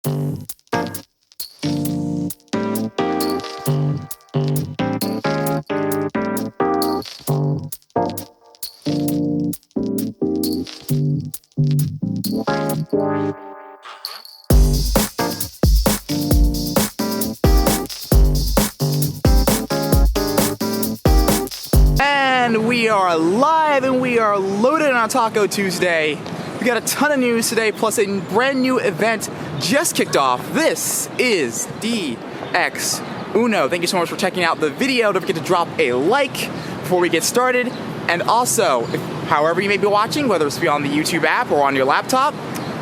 And we are live and we are loaded on Taco Tuesday. We got a ton of news today, plus a brand new event just kicked off. This is DX Uno. Thank you so much for checking out the video. Don't forget to drop a like before we get started. And also, however you may be watching, whether it's on the YouTube app or on your laptop,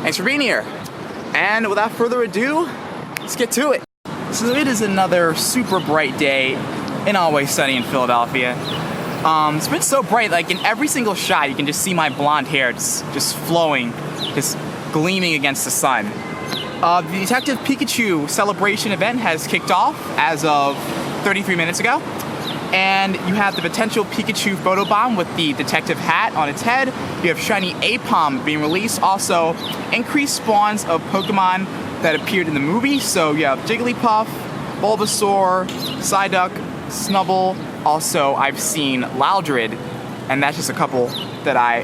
thanks for being here. And without further ado, let's get to it. So it is another super bright day and always sunny in Philadelphia. It's been so bright, like in every single shot you can just see my blonde hair just flowing, just gleaming against the sun. The Detective Pikachu celebration event has kicked off as of 33 minutes ago. And you have the potential Pikachu photobomb with the detective hat on its head. You have shiny Apom being released. Also, increased spawns of Pokemon that appeared in the movie. So you have Jigglypuff, Bulbasaur, Psyduck, Snubbull. Also, I've seen Loudred, and that's just a couple that I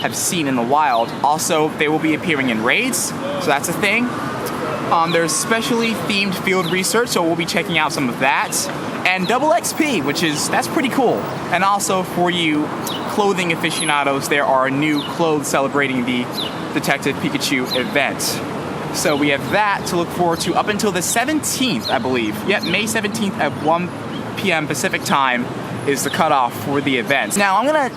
have seen in the wild. Also, they will be appearing in raids, so that's a thing. There's specially themed field research, so we'll be checking out some of that. And double XP, that's pretty cool. And also for you clothing aficionados, there are new clothes celebrating the Detective Pikachu event. So we have that to look forward to up until the 17th, I believe. Yep, May 17th at 1 p.m. Pacific time is the cutoff for the event. Now I'm gonna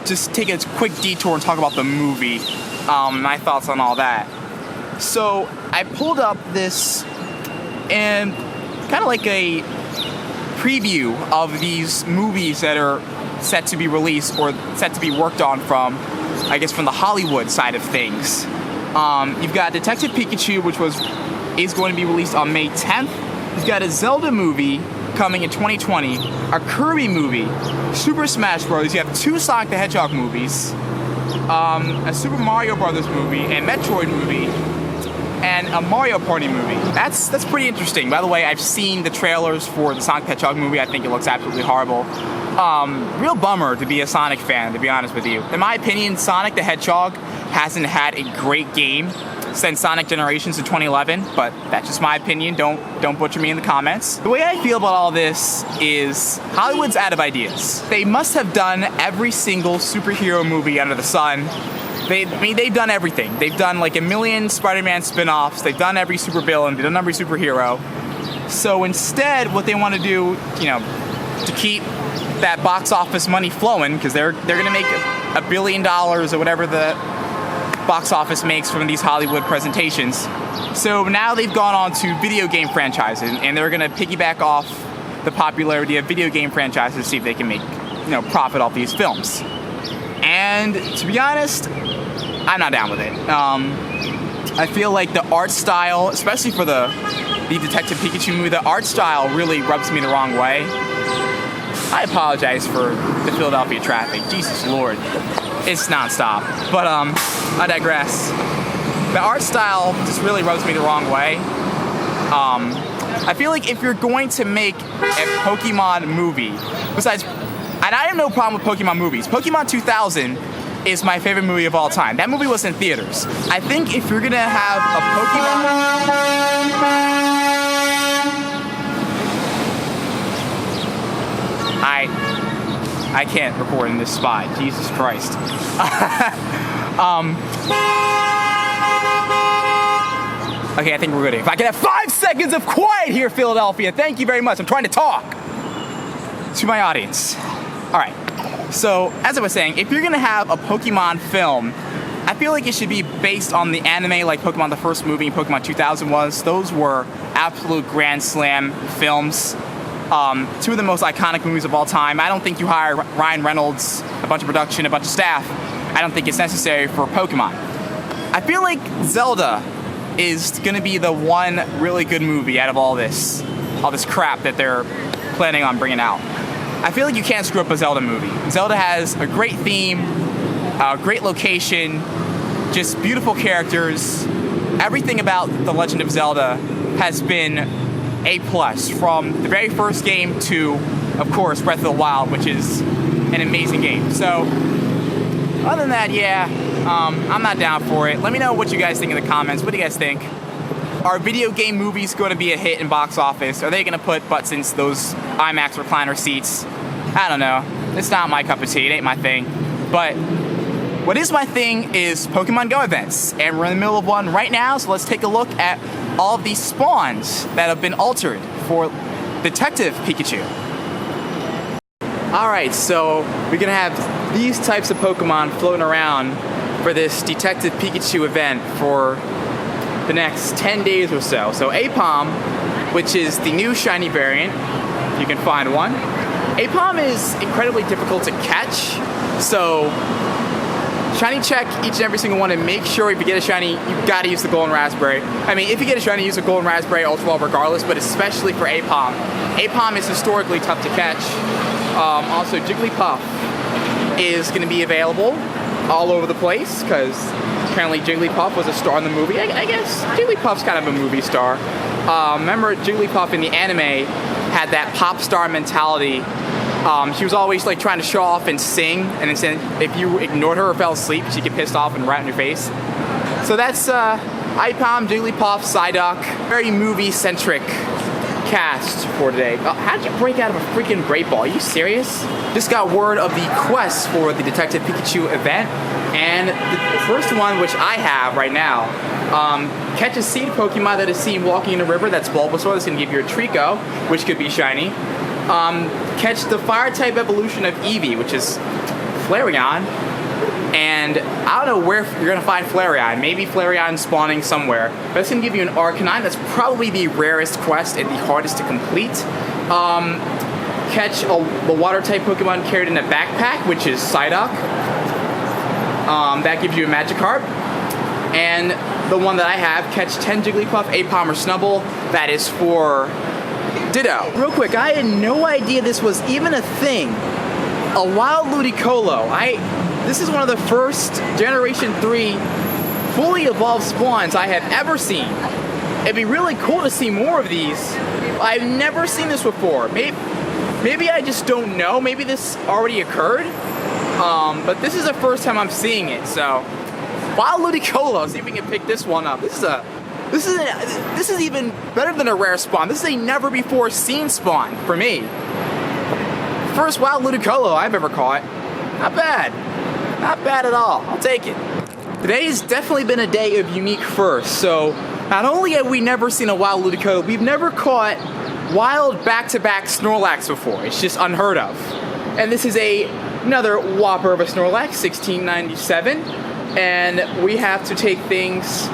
just take a quick detour and talk about the movie, my thoughts on all that. So I pulled up this and kind of like a preview of these movies that are set to be released or set to be worked on from, I guess, from the Hollywood side of things. You've got Detective Pikachu, which is going to be released on May 10th. You've got a Zelda movie coming in 2020, a Kirby movie, Super Smash Bros. You have two Sonic the Hedgehog movies, a Super Mario Brothers movie, a Metroid movie, and a Mario Party movie. That's pretty interesting. By the way, I've seen the trailers for the Sonic the Hedgehog movie. I think it looks absolutely horrible. Real bummer to be a Sonic fan, to be honest with you. In my opinion, Sonic the Hedgehog hasn't had a great game since Sonic Generations in 2011, but that's just my opinion. Don't butcher me in the comments. The way I feel about all this is Hollywood's out of ideas. They must have done every single superhero movie under the sun. They've done everything. They've done like a million Spider-Man spin-offs. They've done every supervillain. They've done every superhero. So instead, what they want to do, to keep that box office money flowing, because they're going to make $1 billion or whatever the box office makes from these Hollywood presentations. So now they've gone on to video game franchises, and they're going to piggyback off the popularity of video game franchises to see if they can make, profit off these films. And to be honest, I'm not down with it. I feel like the art style, especially for the Detective Pikachu movie, the art style really rubs me the wrong way. I apologize for the Philadelphia traffic. Jesus Lord. It's nonstop. But I digress. The art style just really rubs me the wrong way. I feel like if you're going to make a Pokemon movie, besides, and I have no problem with Pokemon movies. Pokemon 2000 is my favorite movie of all time. That movie was in theaters. I think if you're gonna have a Pokemon... I can't record in this spot. Jesus Christ. Okay, I think we're good. If I can have 5 seconds of quiet here, Philadelphia. Thank you very much. I'm trying to talk to my audience. All right. So, as I was saying, if you're gonna have a Pokemon film, I feel like it should be based on the anime like Pokemon the first movie and Pokemon 2000 was. Those were absolute grand slam films. Two of the most iconic movies of all time. I don't think you hire Ryan Reynolds, a bunch of production, a bunch of staff. I don't think it's necessary for Pokemon. I feel like Zelda is gonna be the one really good movie out of all this crap that they're planning on bringing out. I feel like you can't screw up a Zelda movie. Zelda has a great theme, a great location, just beautiful characters, everything about The Legend of Zelda has been A+, from the very first game to, of course, Breath of the Wild, which is an amazing game. So, other than that, yeah, I'm not down for it. Let me know what you guys think in the comments. What do you guys think? Are video game movies going to be a hit in box office? Are they going to put butts into those IMAX recliner seats? I don't know. It's not my cup of tea. It ain't my thing. But what is my thing is Pokemon Go events. And we're in the middle of one right now, so let's take a look at all of these spawns that have been altered for Detective Pikcachu. Alright, so we're going to have these types of Pokemon floating around for this Detective Pikcachu event for the next 10 days or so. So Apom, which is the new shiny variant, if you can find one. Apom is incredibly difficult to catch, so shiny check each and every single one and make sure if you get a shiny, you've got to use the golden raspberry. I mean, if you get a shiny, use a golden raspberry Ultra Ball regardless, but especially for Apom. Apom is historically tough to catch. Also, Jigglypuff is going to be available all over the place because apparently Jigglypuff was a star in the movie. I guess Jigglypuff's kind of a movie star. Remember Jigglypuff in the anime had that pop star mentality. She was always like trying to show off and sing, and then if you ignored her or fell asleep, she'd get pissed off and rat in your face. So that's Ipom, Jigglypuff, Psyduck. Very movie-centric cast for today. How did you break out of a freaking Great Ball? Are you serious? Just got word of the quest for the Detective Pikcachu event, and the first one, which I have right now, catch a seed Pokemon that is seen walking in a river. That's Bulbasaur. That's going to give you a Trico, which could be shiny. Catch the Fire-type evolution of Eevee, which is Flareon. And I don't know where you're going to find Flareon. Maybe Flareon spawning somewhere. But it's going to give you an Arcanine. That's probably the rarest quest and the hardest to complete. Catch the Water-type Pokemon carried in a backpack, which is Psyduck. That gives you a Magikarp. And the one that I have, catch 10 Jigglypuff, Apom, or Snubbull. That is for Ditto. Real quick, I had no idea this was even a thing. A wild Ludicolo. This is one of the first Generation 3 fully evolved spawns I have ever seen. It'd be really cool to see more of these. I've never seen this before. Maybe I just don't know. Maybe this already occurred. But this is the first time I'm seeing it, so. Wild Ludicolo, see if we can pick this one up. This is even better than a rare spawn. This is a never before seen spawn for me. First wild Ludicolo I've ever caught. Not bad. Not bad at all. I'll take it. Today has definitely been a day of unique firsts. So not only have we never seen a wild Ludicolo, we've never caught wild back-to-back Snorlax before. It's just unheard of. And this is another whopper of a Snorlax, 1697. And we have to take things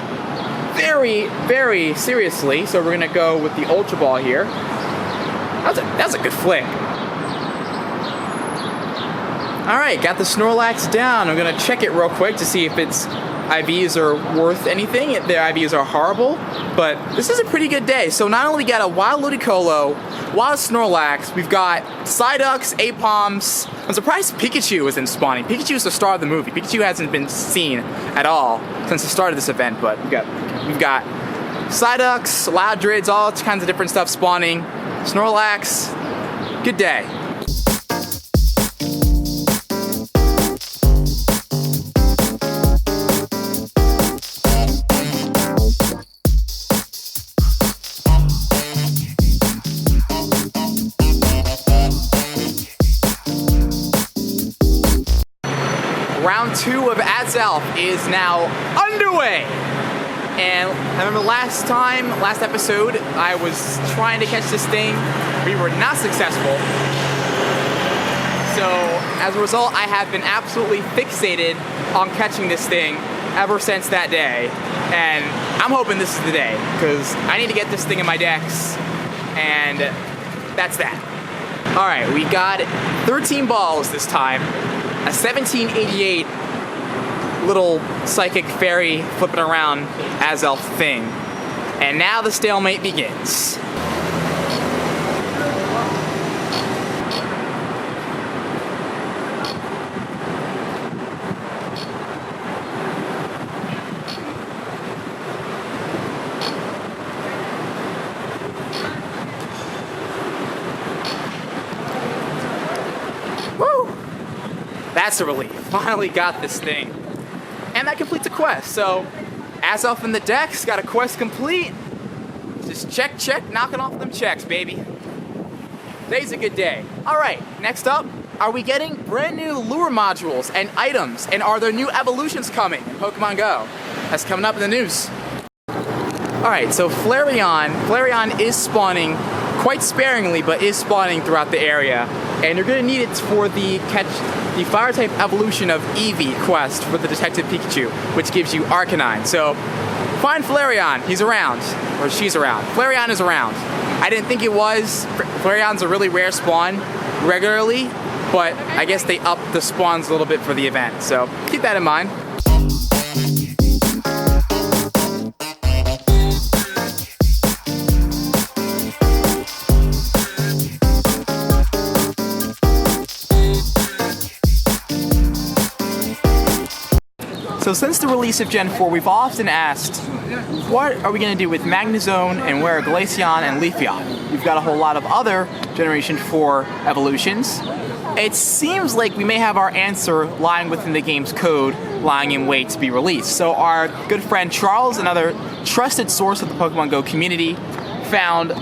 very, very seriously. So we're gonna go with the Ultra Ball here. That's a good flick. Alright, got the Snorlax down. I'm gonna check it real quick to see if its IVs are worth anything. Their IVs are horrible, but this is a pretty good day. So not only got a wild Ludicolo, wild Snorlax, we've got Psyducks, Apoms. I'm surprised Pikachu isn't spawning. Pikachu is the star of the movie. Pikachu hasn't been seen at all since the start of this event, but we've got Psyducks, Loudrids, all kinds of different stuff spawning. Snorlax, good day. Round 2 of Azelf is now underway. And I remember last episode, I was trying to catch this thing. We were not successful. So as a result, I have been absolutely fixated on catching this thing ever since that day. And I'm hoping this is the day, because I need to get this thing in my decks. And that's that. All right, we got 13 balls this time. A 1788 little psychic fairy flipping around Azelf thing. And now the stalemate begins. That's a relief. Finally got this thing. And that completes a quest. So, Azelf in the decks, got a quest complete. Just check, knocking off them checks, baby. Today's a good day. Alright, next up, are we getting brand new lure modules and items? And are there new evolutions coming in Pokemon Go? That's coming up in the news. Alright, so Flareon is spawning quite sparingly, but is spawning throughout the area. And you're going to need it for the fire type evolution of Eevee quest for the Detective Pikcachu, which gives you Arcanine. So find Flareon, he's around, or she's around. Flareon is around. I didn't think it was. Flareon's a really rare spawn regularly, but I guess they upped the spawns a little bit for the event. So keep that in mind. So since the release of Gen 4, we've often asked, what are we going to do with Magnezone and where are Glaceon and Leafeon? We've got a whole lot of other Generation 4 evolutions. It seems like we may have our answer lying within the game's code, lying in wait to be released. So our good friend Charles, another trusted source of the Pokemon Go community, found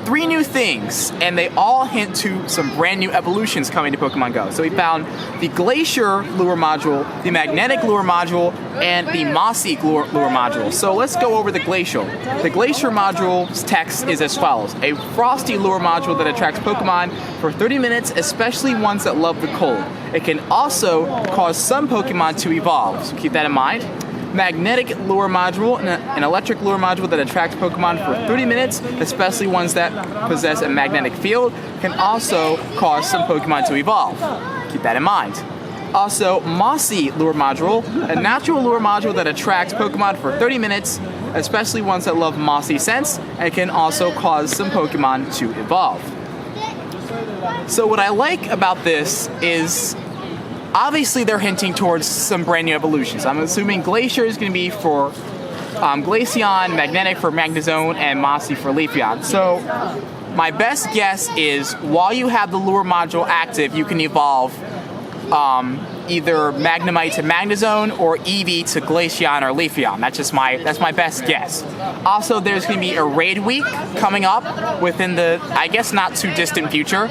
3 new things, and they all hint to some brand new evolutions coming to Pokemon Go. So we found the Glacier Lure Module, the Magnetic Lure Module, and the Mossy Lure Module. So let's go over the Glacial. The Glacier Module's text is as follows. A frosty lure module that attracts Pokemon for 30 minutes, especially ones that love the cold. It can also cause some Pokemon to evolve, so keep that in mind. Magnetic lure module, an electric lure module that attracts Pokemon for 30 minutes, especially ones that possess a magnetic field, can also cause some Pokemon to evolve. Keep that in mind. Also, Mossy lure module, a natural lure module that attracts Pokemon for 30 minutes, especially ones that love mossy scents, and can also cause some Pokemon to evolve. So what I like about this is, obviously, they're hinting towards some brand new evolutions. I'm assuming Glacier is going to be for Glaceon, Magnetic for Magnezone, and Mossy for Leafeon. So my best guess is, while you have the lure module active, you can evolve either Magnemite to Magnezone or Eevee to Glaceon or Leafeon. That's my best guess. Also, there's going to be a raid week coming up within the, I guess, not too distant future.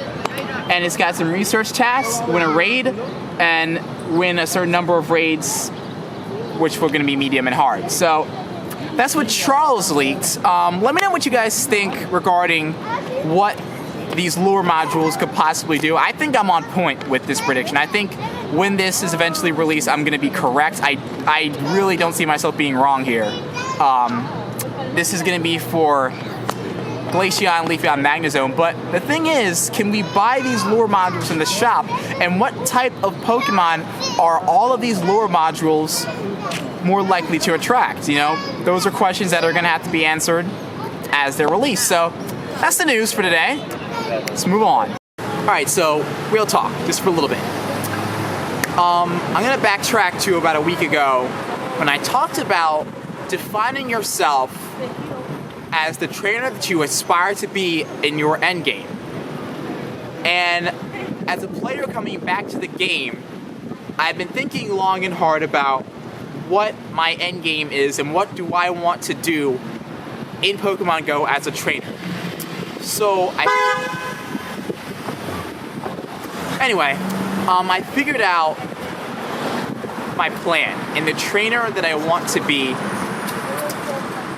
And it's got some research tasks, win a raid, and win a certain number of raids, which were going to be medium and hard. So that's what Charles leaked. Let me know what you guys think regarding what these lure modules could possibly do. I think I'm on point with this prediction. I think when this is eventually released, I'm going to be correct. I really don't see myself being wrong here. This is going to be for Glaceon, Leafeon, Magnezone, but the thing is, can we buy these lure modules in the shop, and what type of Pokemon are all of these lure modules more likely to attract? You know, those are questions that are going to have to be answered as they're released. So that's the news for today. Let's move on. Alright, so real talk, just for a little bit. I'm going to backtrack to about a week ago when I talked about defining yourself as the trainer that you aspire to be in your endgame. And as a player coming back to the game, I've been thinking long and hard about what my endgame is and what do I want to do in Pokemon Go as a trainer. So I figured out my plan and the trainer that I want to be.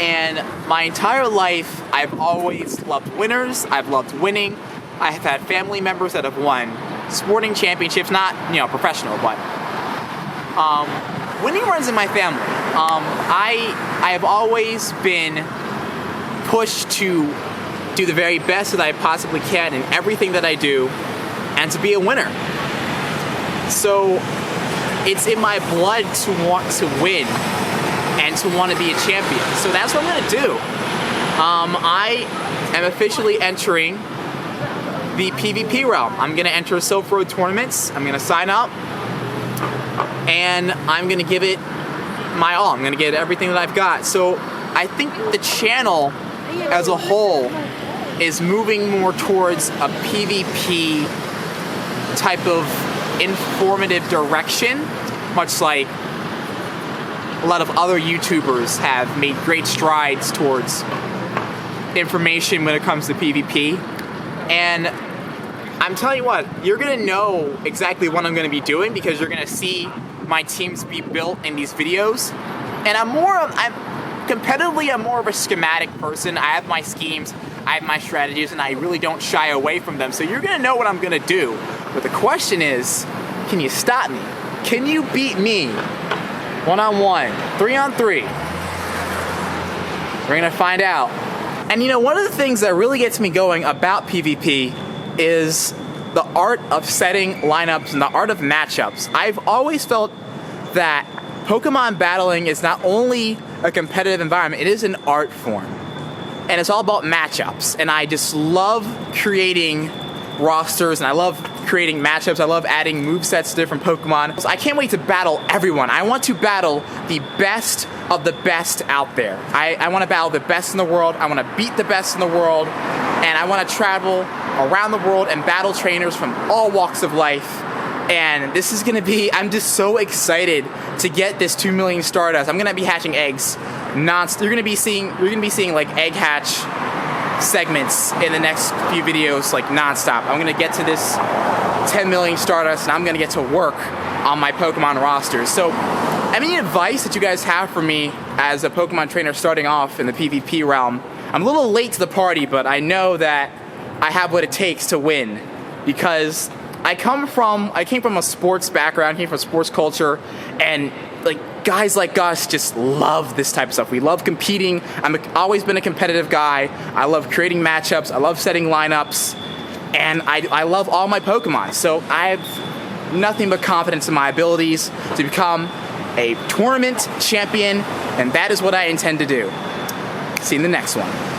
And my entire life, I've always loved winners. I've loved winning. I have had family members that have won sporting championships, not, professional, but winning runs in my family. I have always been pushed to do the very best that I possibly can in everything that I do and to be a winner. So it's in my blood to want to win and to want to be a champion. So that's what I'm going to do. I am officially entering the PvP realm. I'm going to enter Silk Road tournaments. I'm going to sign up, and I'm going to give it my all. I'm going to get everything that I've got. So I think the channel as a whole is moving more towards a PvP type of informative direction, much like a lot of other YouTubers have made great strides towards information when it comes to PvP. And I'm telling you what, you're gonna know exactly what I'm gonna be doing because you're gonna see my teams be built in these videos. And I'm competitively, I'm more of a schematic person. I have my schemes, I have my strategies, and I really don't shy away from them. So you're gonna know what I'm gonna do. But the question is, can you stop me? Can you beat me? 1-on-1, 3-on-3. We're gonna find out. And you know, one of the things that really gets me going about PvP is the art of setting lineups and the art of matchups. I've always felt that Pokemon battling is not only a competitive environment, it is an art form. And it's all about matchups. And I just love creating rosters, and I love creating matchups. I love adding movesets to different Pokemon. So I can't wait to battle everyone. I want to battle the best of the best out there. I want to battle the best in the world. I want to beat the best in the world. And I want to travel around the world and battle trainers from all walks of life. And this is gonna be, I'm just so excited to get this 2 million Stardust. I'm gonna be hatching eggs. You're gonna be seeing like egg hatch segments in the next few videos, like nonstop. I'm gonna get to this 10 million Stardust and I'm gonna get to work on my Pokemon rosters. So, any advice that you guys have for me as a Pokemon trainer starting off in the PvP realm? I'm a little late to the party, but I know that I have what it takes to win because I came from a sports background, came from sports culture, and like guys like us just love this type of stuff. We love competing. I've always been a competitive guy. I love creating matchups. I love setting lineups, and I love all my Pokemon. So I have nothing but confidence in my abilities to become a tournament champion, and that is what I intend to do. See you in the next one.